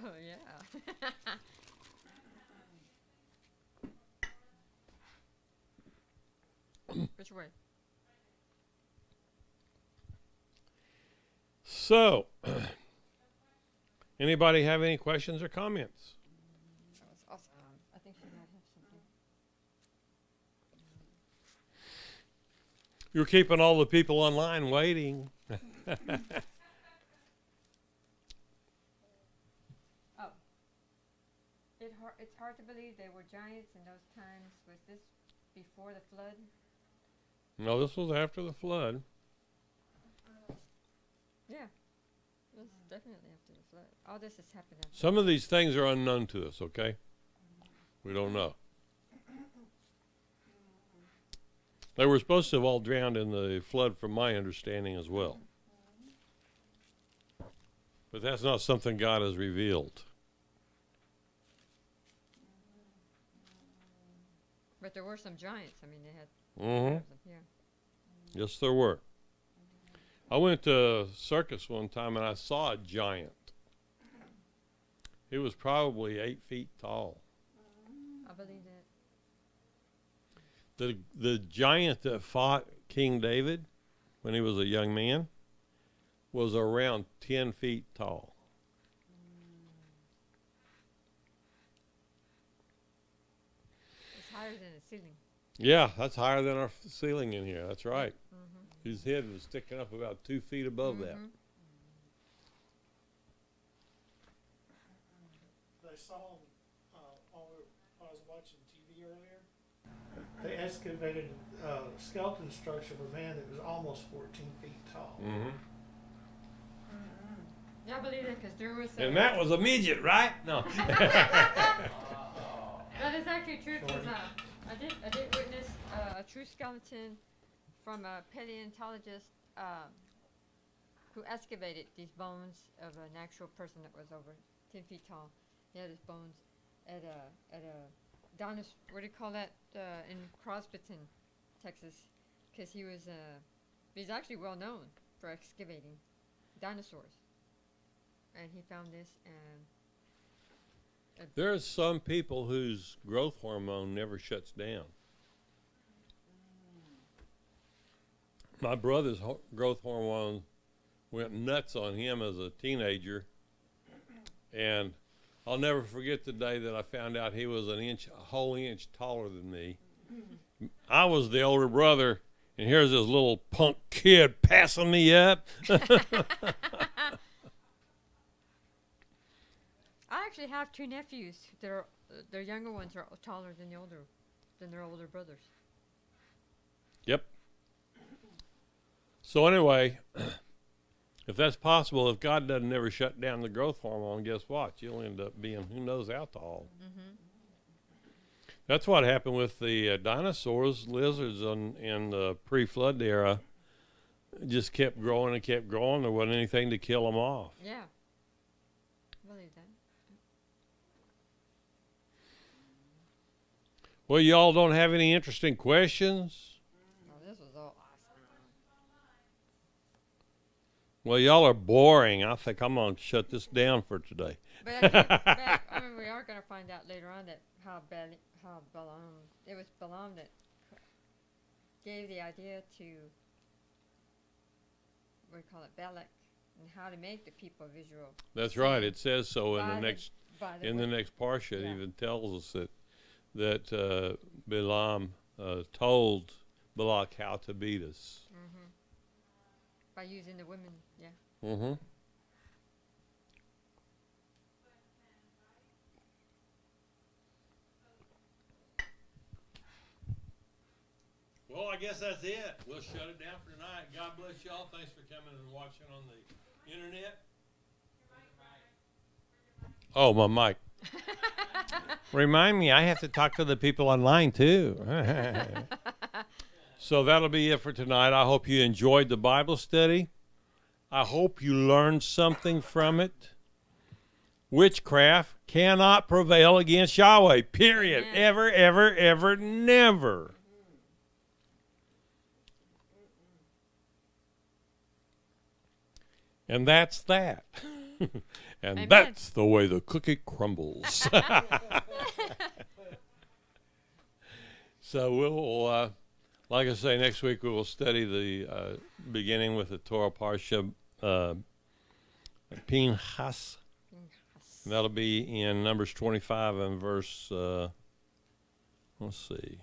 Which way? So, anybody have any questions or comments? That was awesome. I think she might have something. You're keeping all the people online waiting. it's hard to believe they were giants in those times. Was this before the flood? No, this was after the flood. Yeah, it was definitely after the flood. All this has happened after. Some of these things are unknown to us, okay? We don't know. They were supposed to have all drowned in the flood from my understanding as well. But that's not something God has revealed. But there were some giants. I mean, they had. Mm-hmm. Yeah. Yes, there were. I went to a circus one time and I saw a giant. It was probably 8 feet tall. I believe that. The giant that fought King David when he was a young man was around 10 feet tall. It's higher than the ceiling. Yeah, that's higher than our ceiling in here. That's right. His head was sticking up about 2 feet above that. I saw while I was watching TV earlier. They excavated a skeleton structure of a man that was almost 14 feet tall. Mm-hmm. Yeah, I believe that because there was. And that was a midget, right? No. That is actually true because I did witness a true skeleton from a paleontologist who excavated these bones of an actual person that was over 10 feet tall. He had his bones at a dinosaur. What do you call that in Crosbyton, Texas? Because he's actually well known for excavating dinosaurs. And he found this and. There's some people whose growth hormone never shuts down. My brother's growth hormone went nuts on him as a teenager, and I'll never forget the day that I found out he was a whole inch taller than me. I was the older brother, and here's this little punk kid passing me up. I actually have two nephews that are their younger ones are taller than their older brothers. Yep. So anyway, if that's possible, if God doesn't ever shut down the growth hormone, guess what? You'll end up being who knows how tall. That's what happened with the dinosaurs, lizards in the pre-flood era. It just kept growing and kept growing. There wasn't anything to kill them off. Yeah. I believe that. Well, y'all don't have any interesting questions? Oh, this was all awesome. Well, y'all are boring. I think I'm going to shut this down for today. But I mean, we are going to find out later on that how Balaam, it was Balaam that gave the idea to, what do you call it, Balak, and how to make the people of Israel. That's right. It says so in the next parsha. It Yeah. even tells us that Balaam told Balak how to beat us. By using the women, yeah. Mm-hmm. Well, I guess that's it. We'll shut it down for tonight. God bless y'all. Thanks for coming and watching on the internet. Oh, my mic. Remind me, I have to talk to the people online too. So that'll be it for tonight. I hope you enjoyed the Bible study. I hope you learned something from it. Witchcraft cannot prevail against Yahweh, period. Amen. Ever, ever, ever, never. And that's that. And Amen. that's the way the cookie crumbles. So we'll, like I say, next week we will study the beginning with the Torah Parashat Pinchas. And that'll be in Numbers 25 and verse, let's see,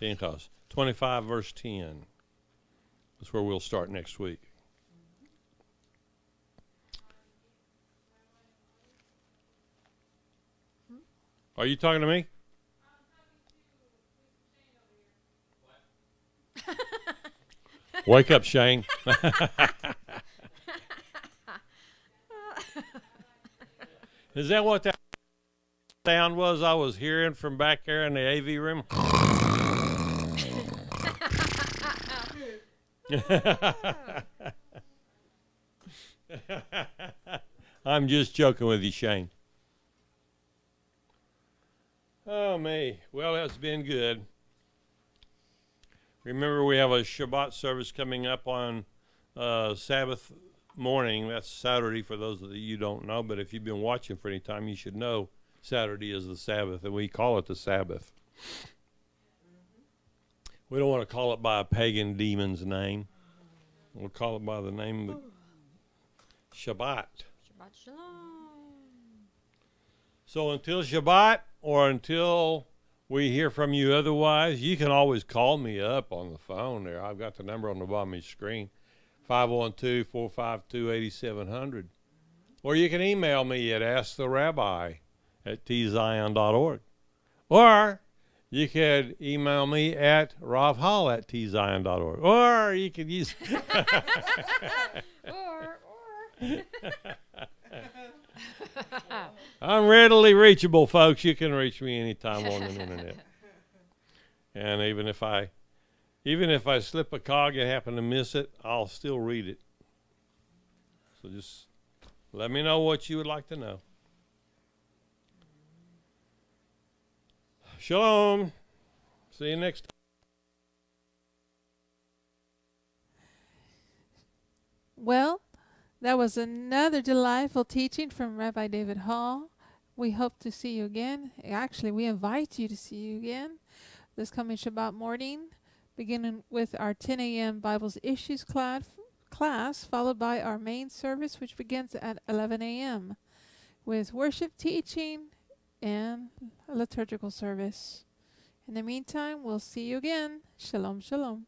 Pinchas, 25 verse 10. That's where we'll start next week. Are you talking to me? Wake up, Shane. Is that what that sound was I was hearing from back there in the AV room? I'm just joking with you, Shane. Oh, me. Well, that's been good. Remember, we have a Shabbat service coming up on Sabbath morning. That's Saturday for those of you who don't know, but if you've been watching for any time, you should know Saturday is the Sabbath, and we call it the Sabbath. We don't want to call it by a pagan demon's name. We'll call it by the name of Shabbat. Shabbat Shalom. So until Shabbat, or until we hear from you otherwise, you can always call me up on the phone there. I've got the number on the bottom of your screen, 512-452-8700. Or you can email me at asktherabbi@tzion.org. Or you could email me at ravhall@tzion.org. Or you could use... or. I'm readily reachable, folks. You can reach me anytime on the internet. And even if I slip a cog and happen to miss it, I'll still read it. So just let me know what you would like to know. Shalom. See you next time. Well, that was another delightful teaching from Rabbi David Hall. We hope to see you again. Actually, we invite you to see you again this coming Shabbat morning, beginning with our 10 a.m. Bibles Issues class, followed by our main service, which begins at 11 a.m. with worship, teaching, and a liturgical service. In the meantime, we'll see you again. Shalom, shalom.